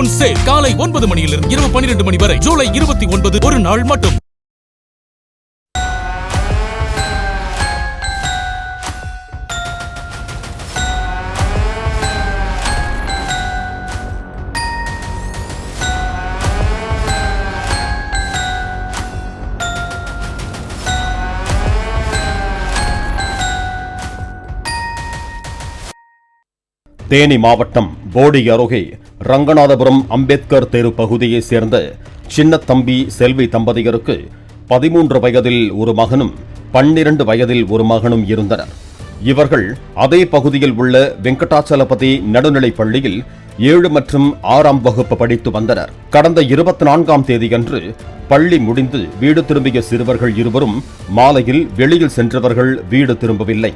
Moon sale காலை 9 மணியிலிருந்து இரவு 12 மணி வரை. ஜூலை 29 ஒரு நாள் மட்டும். தேனி மாவட்டம் போடி அருகே ரங்கநாதபுரம் அம்பேத்கர் தெரு பகுதியைச் சேர்ந்த சின்னத்தம்பி செல்வி தம்பதியருக்கு 13 வயதில் ஒரு மகனும் 12 வயதில் ஒரு மகனும் இருந்தனர். இவர்கள் அதே பகுதியில் உள்ள வெங்கடாச்சலபதி நடுநிலைப் பள்ளியில் 7 மற்றும் 6ஆம் வகுப்பு படித்து வந்தனர். கடந்த 24ஆம் தேதியன்று பள்ளி முடிந்து வீடு திரும்பிய சிறுவர்கள் இருவரும் மாலையில் வெளியில் சென்றவர்கள் வீடு திரும்பவில்லை.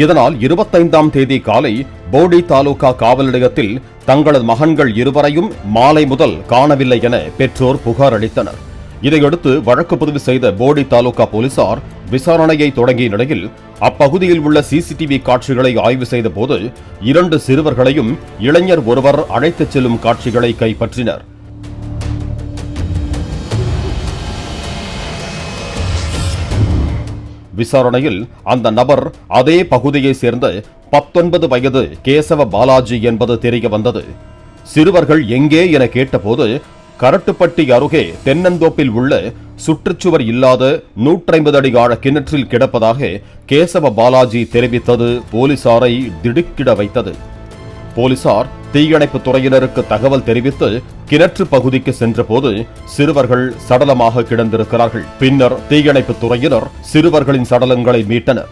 இதனால் 25ஆம் தேதி காலை போடி தாலுகா காவல் நிலையத்தில் தங்களது மகன்கள் இருவரையும் மாலை முதல் காணவில்லை என பெற்றோர் புகார் அளித்தனர். இதையடுத்து வழக்கு பதிவு செய்த போடி தாலுகா போலீசார் விசாரணையை தொடங்கிய நிலையில் அப்பகுதியில் உள்ள சிசிடிவி காட்சிகளை ஆய்வு செய்த போது 2 சிறுவர்களையும் இளைஞர் ஒருவர் அழைத்துச் செல்லும் காட்சிகளை கைப்பற்றினர். விசாரணையில் அந்த நபர் அதே பகுதியைச் சேர்ந்த 19 வயது கேசவ பாலாஜி என்பது தெரிய வந்தது. சிறுவர்கள் எங்கே என கேட்டபோது கரட்டுப்பட்டி அருகே தென்னந்தோப்பில் உள்ள சுற்றுச்சுவர் இல்லாத 150 அடி ஆழ கிணற்றில் கிடப்பதாக கேசவ பாலாஜி தெரிவித்தது போலீசாரை திடுக்கிட வைத்தது. போலீசார் தீயணைப்பு துறையினருக்கு தகவல் தெரிவித்து கிணற்று பகுதிக்கு சென்றபோது சிறுவர்கள் சடலமாக கிடந்திருக்கிறார்கள். பின்னர் தீயணைப்பு துறையினர் சிறுவர்களின் சடலங்களை மீட்டனர்.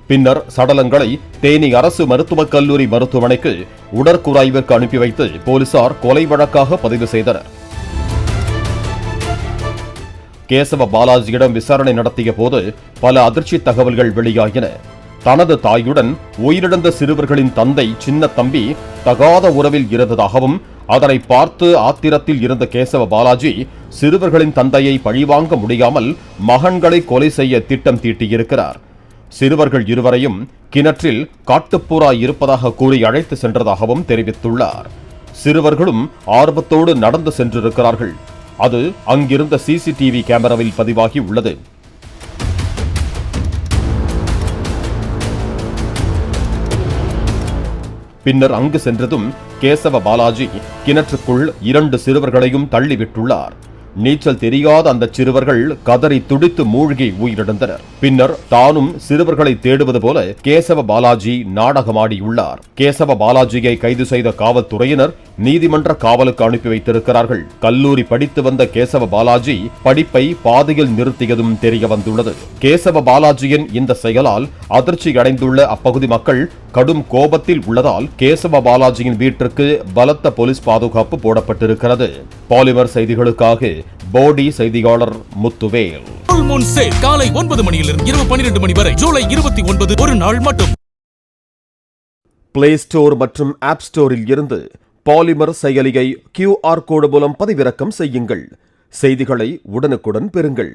பின்னர் சடலங்களை தேனி அரசு மருத்துவக் கல்லூரி மருத்துவமனைக்கு உடற்கூராய்விற்கு அனுப்பி வைத்து போலீசார் கொலை வழக்காக பதிவு செய்தனர். கேசவ பாலாஜியிடம் விசாரணை நடத்திய போது பல அதிர்ச்சி தகவல்கள் வெளியாகின. தனது தாயுடன் உயிரிழந்த சிறுவர்களின் தந்தை சின்னத்தம்பி தகாத உறவில் இருந்ததாகவும் அதனை பார்த்து ஆத்திரத்தில் இருந்த கேசவ பாலாஜி சிறுவர்களின் தந்தையை பழிவாங்க முடியாமல் மகன்களை கொலை செய்ய திட்டம் தீட்டியிருக்கிறார். சிறுவர்கள் இருவரையும் கிணற்றில் காட்டுப்புறா இருப்பதாக கூறி அழைத்து சென்றதாகவும் தெரிவித்துள்ளார். சிறுவர்களும் ஆர்வத்தோடு நடந்து சென்றிருக்கிறார்கள். அது அங்கிருந்த சிசிடிவி கேமராவில் பதிவாகி உள்ளது. பின்னர் அங்கு சென்றதும் கேசவ பாலாஜி கிணற்றுக்குள் 2 சிறுவர்களையும் தள்ளிவிட்டுள்ளார். நீச்சல் தெரியாத அந்த சிறுவர்கள் கதறி துடித்து மூழ்கி உயிரிழந்தனர். பின்னர் தானும் சிறுவர்களை தேடுவது போல கேசவ பாலாஜி நாடகமாடியுள்ளார். கேசவ பாலாஜியை கைது செய்த காவல்துறையினர் நீதிமன்ற காவலுக்கு அனுப்பி வைத்திருக்கிறார்கள். கல்லூரி படித்து வந்த கேசவ பாலாஜி படிப்பை பாதியில் நிறுத்தியதும் தெரிய வந்துள்ளது. கேசவ பாலாஜியின் இந்த செயலால் அதிர்ச்சி அடைந்துள்ள அப்பகுதி மக்கள் கடும் கோபத்தில் உள்ளதால் கேசவ பாலாஜியின் வீட்டிற்கு பலத்த போலீஸ் பாதுகாப்பு போடப்பட்டிருக்கிறது. பாலிமர் செய்திகளுக்காக போடி செய்தியாளர் முத்துவேல். மூன் சேல் காலை 9 மணியிலிருந்து இரவு 12 மணி வரை. ஜூலை 29 ஒரு நாள் மட்டும். பிளே ஸ்டோர் மற்றும் ஆப் ஸ்டோரில் இருந்து பாலிமர் செயலியை QR கோடு மூலம் பதிவிறக்கம் செய்யுங்கள். செய்திகளை உடனுக்குடன் பெறுங்கள்.